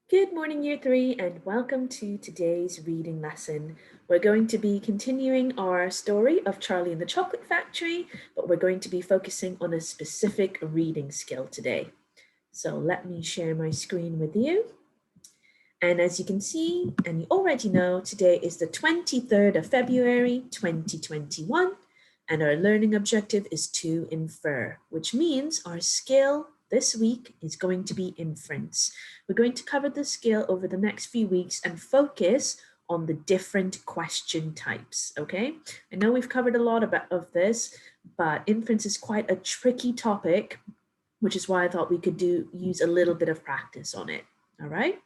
Good morning, Year 3, and welcome to today's reading lesson. We're going to be continuing our story of Charlie and the Chocolate Factory, but we're going to be focusing on a specific reading skill today. So let me share my screen with you. And as you can see, and you already know, today is the 23rd of February, 2021, and our learning objective is to infer, which means our skill this week is going to be inference. We're going to cover this skill over the next few weeks and focus on the different question types, okay? I know we've covered a lot of this, but inference is quite a tricky topic, which is why I thought we could use a little bit of practice on it, all right?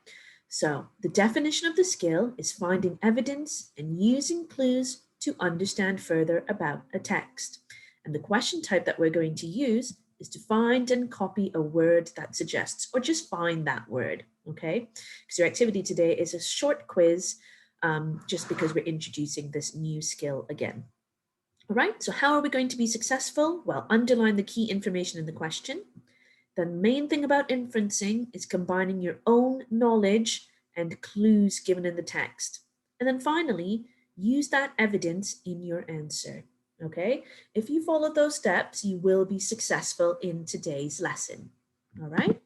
So the definition of the skill is finding evidence and using clues to understand further about a text. And the question type that we're going to use is to find and copy a word that suggests, or just find that word, okay? Because your activity today is a short quiz, just because we're introducing this new skill again. All right, so how are we going to be successful? Well, underline the key information in the question. The main thing about inferencing is combining your own knowledge and clues given in the text. And then finally, use that evidence in your answer. Okay? If you follow those steps, you will be successful in today's lesson. All right?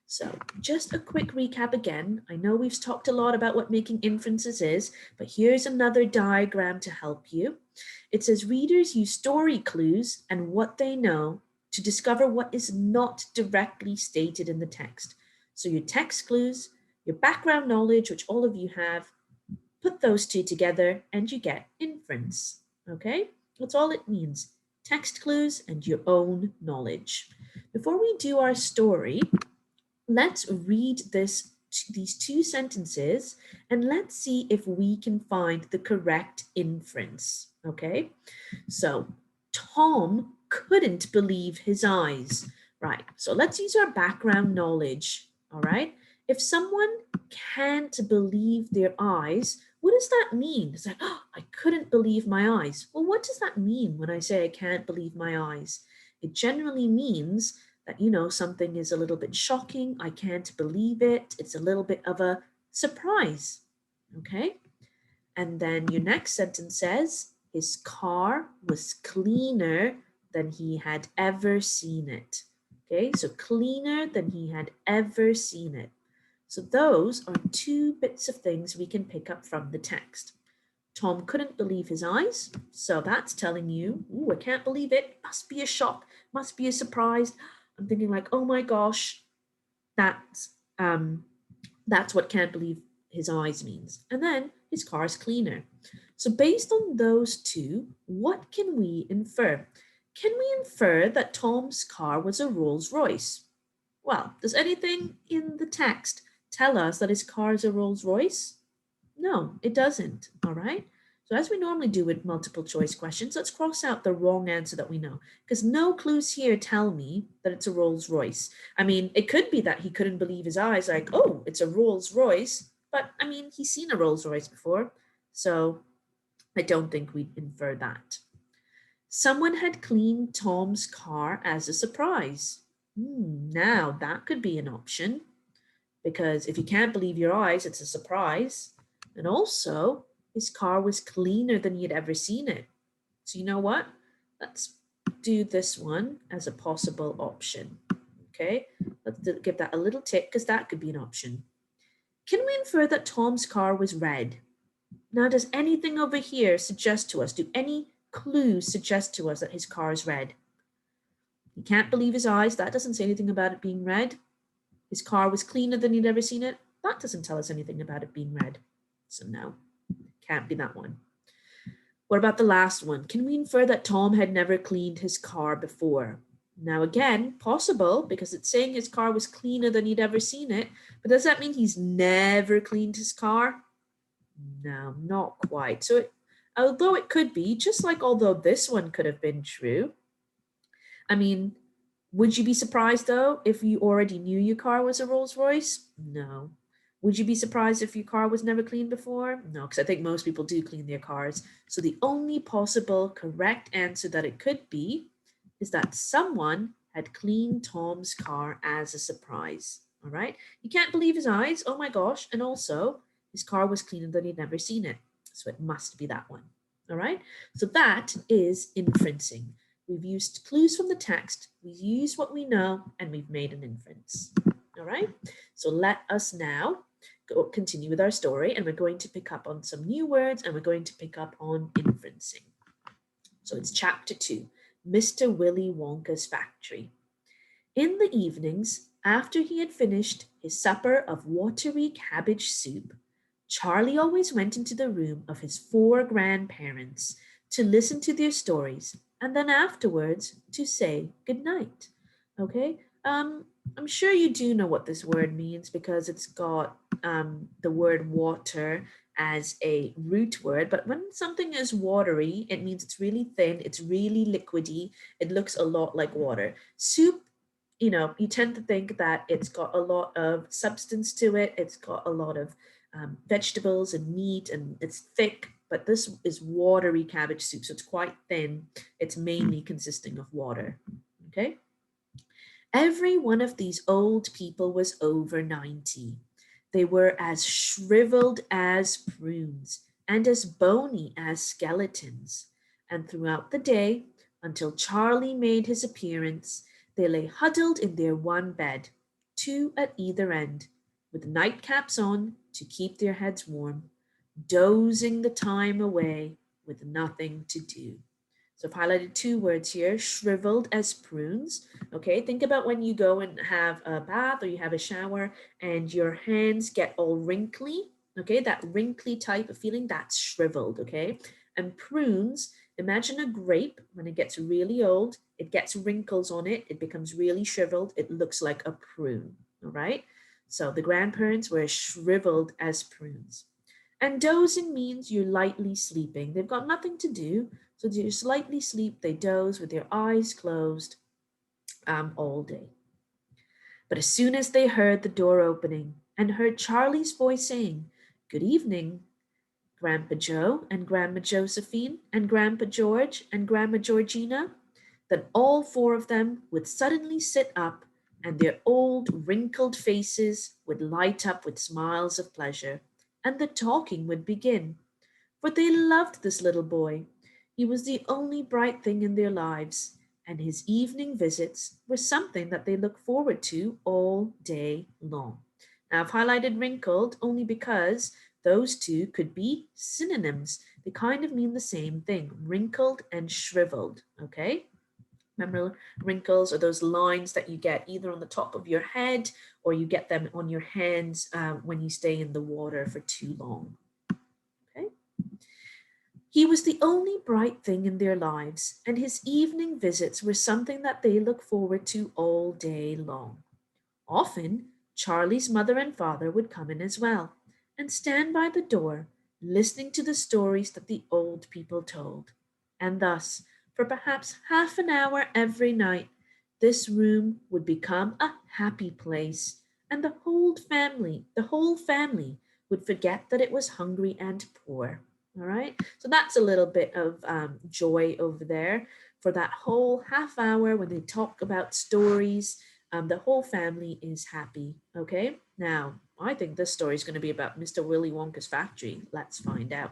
So, just a quick recap again. I know we've talked a lot about what making inferences is, but here's another diagram to help you. It says readers use story clues and what they know to discover what is not directly stated in the text. So, your text clues, your background knowledge, which all of you have, put those two together and you get inference. Okay? That's all it means. Text clues and your own knowledge. Before we do our story, let's read these two sentences and let's see if we can find the correct inference. Okay, so Tom couldn't believe his eyes. Right, so let's use our background knowledge. All right, if someone can't believe their eyes, what does that mean? It's like, oh, I couldn't believe my eyes. Well, what does that mean when I say I can't believe my eyes? It generally means that, something is a little bit shocking. I can't believe it. It's a little bit of a surprise. Okay. And then your next sentence says, his car was cleaner than he had ever seen it. Okay. So cleaner than he had ever seen it. So those are two bits of things we can pick up from the text. Tom couldn't believe his eyes. So that's telling you, ooh, I can't believe it. Must be a shock, must be a surprise. I'm thinking like, oh my gosh, that's what can't believe his eyes means. And then his car's cleaner. So based on those two, what can we infer? Can we infer that Tom's car was a Rolls Royce? Well, does anything in the text tell us that his car is a Rolls Royce? No, it doesn't. All right. So as we normally do with multiple choice questions, let's cross out the wrong answer that we know, because no clues here tell me that it's a Rolls Royce. I mean, it could be that he couldn't believe his eyes, like, oh, it's a Rolls Royce. But I mean, he's seen a Rolls Royce before. So I don't think we'd infer that. Someone had cleaned Tom's car as a surprise. Now that could be an option, because if you can't believe your eyes, it's a surprise. And also, his car was cleaner than you'd ever seen it. So, you know what? Let's do this one as a possible option. Okay, let's give that a little tick because that could be an option. Can we infer that Tom's car was red? Now, does anything over here suggest to us, do any clues suggest to us that his car is red? He can't believe his eyes. That doesn't say anything about it being red. His car was cleaner than he'd ever seen it. That doesn't tell us anything about it being red. So no, can't be that one. What about the last one? Can we infer that Tom had never cleaned his car before? Now again, possible, because it's saying his car was cleaner than he'd ever seen it. But does that mean he's never cleaned his car? No, not quite. So although it could be, just like although this one could have been true, I mean, would you be surprised though if you already knew your car was a Rolls Royce? No. Would you be surprised if your car was never cleaned before? No, because I think most people do clean their cars. So the only possible correct answer that it could be is that someone had cleaned Tom's car as a surprise. All right. He can't believe his eyes. Oh my gosh. And also, his car was cleaner than he'd never seen it. So it must be that one. All right. So that is inferencing. We've used clues from the text, we've used what we know, and we've made an inference. All right. So let us now continue with our story, and we're going to pick up on some new words, and we're going to pick up on inferencing. So it's chapter 2, Mr. Willy Wonka's Factory. In the evenings, after he had finished his supper of watery cabbage soup, Charlie always went into the room of his 4 grandparents to listen to their stories and then afterwards to say good night. Okay? I'm sure you do know what this word means because it's got the word water as a root word, but when something is watery, it means it's really thin, it's really liquidy, it looks a lot like water. Soup, you tend to think that it's got a lot of substance to it, it's got a lot of vegetables and meat, and it's thick, but this is watery cabbage soup, so it's quite thin. It's mainly consisting of water. Okay? Every one of these old people was over 90. They were as shriveled as prunes and as bony as skeletons. And throughout the day, until Charlie made his appearance, they lay huddled in their one bed, 2 at either end, with nightcaps on to keep their heads warm, dozing the time away with nothing to do. So I've highlighted 2 words here, shriveled as prunes. Okay, think about when you go and have a bath or you have a shower and your hands get all wrinkly. Okay, that wrinkly type of feeling, that's shriveled. Okay, and prunes, imagine a grape when it gets really old, it gets wrinkles on it, it becomes really shriveled, it looks like a prune. All right, so the grandparents were shriveled as prunes. And dozing means you're lightly sleeping. They've got nothing to do, so they just lightly sleep. They doze with their eyes closed all day. But as soon as they heard the door opening and heard Charlie's voice saying, "Good evening, Grandpa Joe and Grandma Josephine and Grandpa George and Grandma Georgina," then all 4 of them would suddenly sit up and their old wrinkled faces would light up with smiles of pleasure, and the talking would begin. For they loved this little boy. He was the only bright thing in their lives, and his evening visits were something that they looked forward to all day long. Now, I've highlighted wrinkled only because those 2 could be synonyms. They kind of mean the same thing, wrinkled and shriveled, okay? Remember, wrinkles are those lines that you get either on the top of your head or you get them on your hands when you stay in the water for too long. Okay? He was the only bright thing in their lives, and his evening visits were something that they looked forward to all day long. Often, Charlie's mother and father would come in as well and stand by the door, listening to the stories that the old people told. And thus, for perhaps half an hour every night, this room would become a happy place, and the whole family would forget that it was hungry and poor. All right, so that's a little bit of joy over there for that whole half hour when they talk about stories. The whole family is happy. Okay, now I think this story is going to be about Mr. Willy Wonka's factory. Let's find out.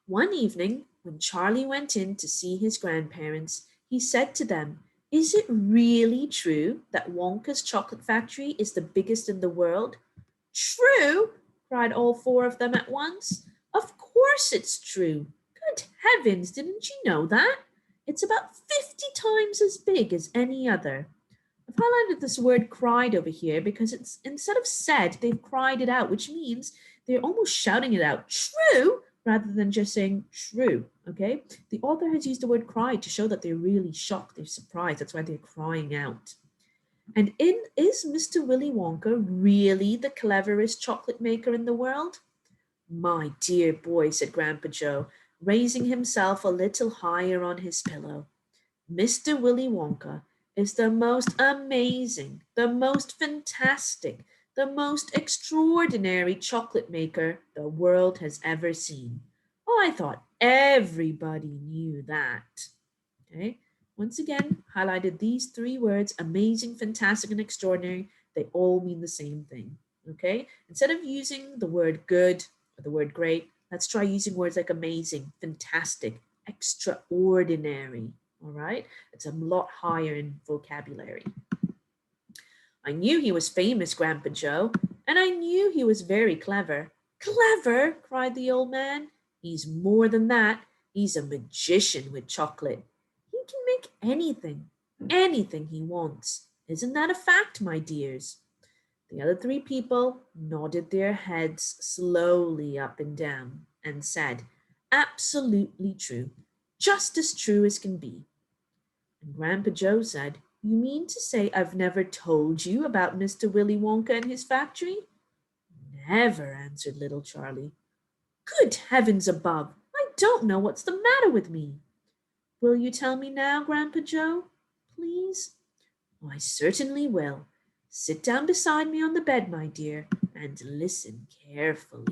One evening, when Charlie went in to see his grandparents, he said to them, "Is it really true that Wonka's chocolate factory is the biggest in the world?" "True?" cried all 4 of them at once. "Of course it's true. Good heavens, didn't you know that? It's about 50 times as big as any other." I've highlighted this word cried over here because it's instead of said, they've cried it out, which means they're almost shouting it out. True, rather than just saying true. Okay? The author has used the word cried to show that they're really shocked, they're surprised. That's why they're crying out. And is Mr. Willy Wonka really the cleverest chocolate maker in the world? "My dear boy," said Grandpa Joe, raising himself a little higher on his pillow, "Mr. Willy Wonka is the most amazing, the most fantastic, the most extraordinary chocolate maker the world has ever seen." Oh, I thought everybody knew that. Okay. Once again, highlighted these 3 words, amazing, fantastic, and extraordinary. they all mean the same thing, okay? Instead of using the word good or the word great, let's try using words like amazing, fantastic, extraordinary, all right? It's a lot higher in vocabulary. I knew he was famous, Grandpa Joe, and I knew he was very clever. Clever? Cried the old man. He's more than that. He's a magician with chocolate. He can make anything he wants. Isn't that a fact, my dears? The other three people nodded their heads slowly up and down and said, absolutely true, just as true as can be. And Grandpa Joe said, you mean to say I've never told you about Mr. Willy Wonka and his factory? Never, answered little Charlie. Good heavens above, I don't know what's the matter with me. Will you tell me now, Grandpa Joe, please? Oh, I certainly will. Sit down beside me on the bed, my dear, and listen carefully.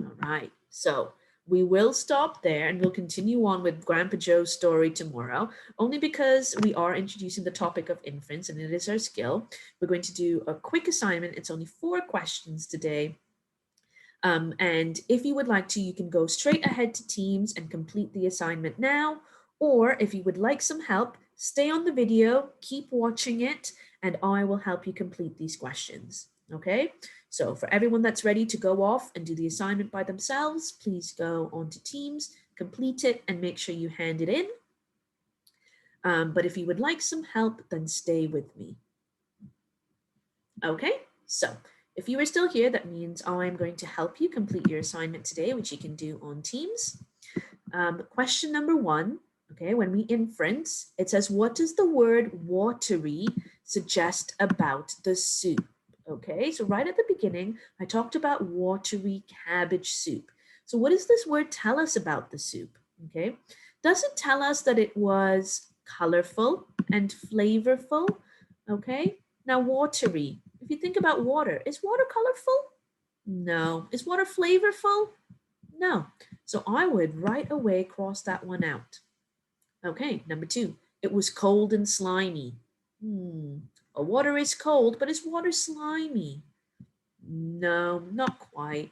All right, so we will stop there and we'll continue on with Grandpa Joe's story tomorrow, only because we are introducing the topic of infants and it is our skill. We're going to do a quick assignment. It's only 4 questions today. And if you would like to, you can go straight ahead to Teams and complete the assignment now. Or if you would like some help, stay on the video, keep watching it, and I will help you complete these questions. Okay? So for everyone that's ready to go off and do the assignment by themselves, please go onto Teams, complete it, and make sure you hand it in. But if you would like some help, then stay with me. Okay, so if you are still here, that means I'm going to help you complete your assignment today, which you can do on Teams. Question number 1, okay, when we inference, it says, what does the word watery suggest about the soup? Okay, so right at the beginning, I talked about watery cabbage soup. So what does this word tell us about the soup? Okay, does it tell us that it was colorful and flavorful? Okay, now watery. If you think about water, is water colorful? No. Is water flavorful? No. So I would right away cross that one out. Okay, number 2. It was cold and slimy. Well, water is cold, but is water slimy? No, not quite.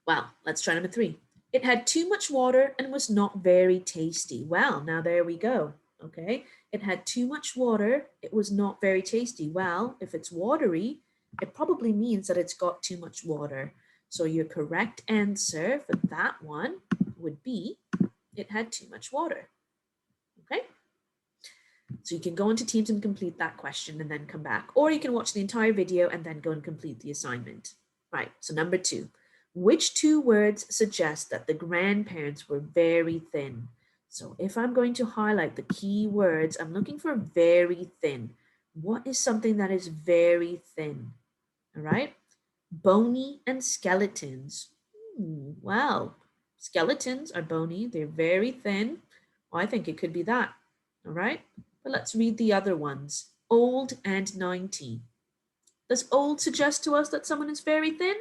Well, let's try number 3. It had too much water and was not very tasty. Well, now there we go. Okay, it had too much water. It was not very tasty. Well, if it's watery, it probably means that it's got too much water. So your correct answer for that one would be it had too much water. Okay, so you can go into Teams and complete that question and then come back, or you can watch the entire video and then go and complete the assignment. Right, so number 2. Which 2 words suggest that the grandparents were very thin? So if I'm going to highlight the key words, I'm looking for very thin. What is something that is very thin? All right, bony and skeletons. Well, skeletons are bony, they're very thin. Well, I think it could be that. All right, but let's read the other ones. Old and 90. Does old suggest to us that someone is very thin?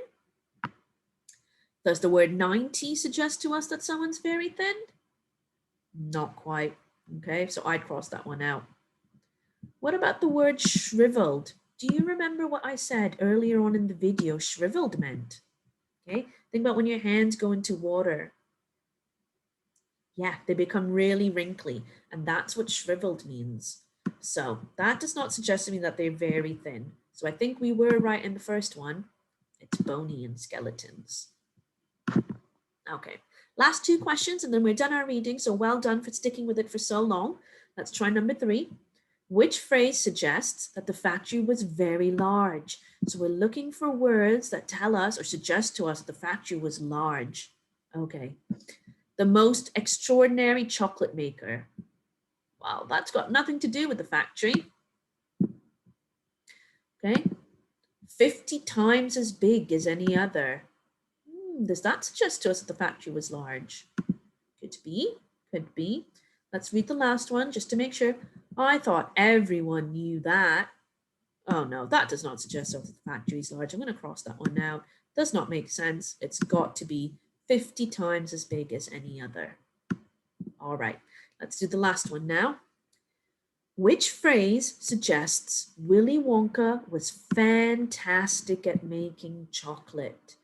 Does the word 90 suggest to us that someone's very thin? Not quite. Okay, so I'd cross that one out. What about the word shriveled? Do you remember what I said earlier on in the video shriveled meant? Okay, think about when your hands go into water. Yeah, they become really wrinkly, and that's what shriveled means. So that does not suggest to me that they're very thin. So I think we were right in the first one. It's bony and skeletons. Okay, last 2 questions and then we're done our reading. So well done for sticking with it for so long. Let's try number 3. Which phrase suggests that the factory was very large? So we're looking for words that tell us or suggest to us that the factory was large. Okay, the most extraordinary chocolate maker. Well, that's got nothing to do with the factory. Okay, 50 times as big as any other. Does that suggest to us that the factory was large? Could be, could be. Let's read the last one just to make sure. I thought everyone knew that. Oh no, that does not suggest that the factory is large. I'm going to cross that one out. Does not make sense. It's got to be 50 times as big as any other. All right, let's do the last one now. Which phrase suggests Willy Wonka was fantastic at making chocolate?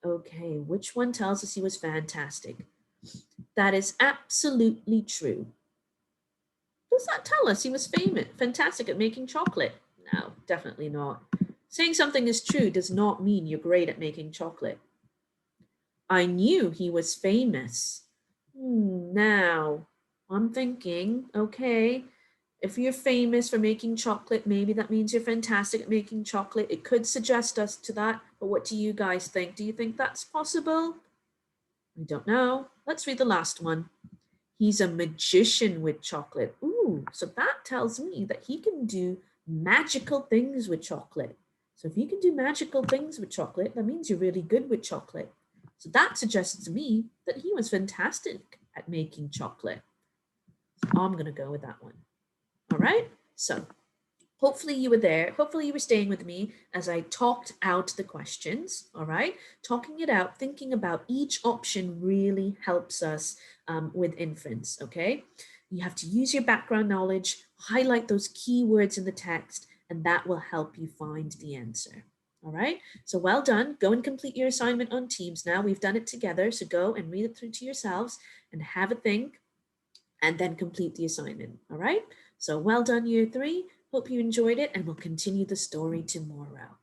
Okay, which one tells us he was fantastic? That is absolutely true. Does that tell us he was famous, fantastic at making chocolate? No, definitely not. Saying something is true does not mean you're great at making chocolate. I knew he was famous. Now, I'm thinking, okay, if you're famous for making chocolate, maybe that means you're fantastic at making chocolate. It could suggest us to that, but what do you guys think? Do you think that's possible? I don't know. Let's read the last one. He's a magician with chocolate. Ooh, so that tells me that he can do magical things with chocolate. So if you can do magical things with chocolate, that means you're really good with chocolate. So that suggests to me that he was fantastic at making chocolate. So I'm going to go with that one. All right. So hopefully you were there. Hopefully you were staying with me as I talked out the questions. All right. Talking it out, thinking about each option really helps us with inference. Okay. You have to use your background knowledge, highlight those keywords in the text, and that will help you find the answer. All right. So well done. Go and complete your assignment on Teams now. We've done it together. So go and read it through to yourselves and have a think and then complete the assignment. All right. So well done, year three. Hope you enjoyed it, and we'll continue the story tomorrow.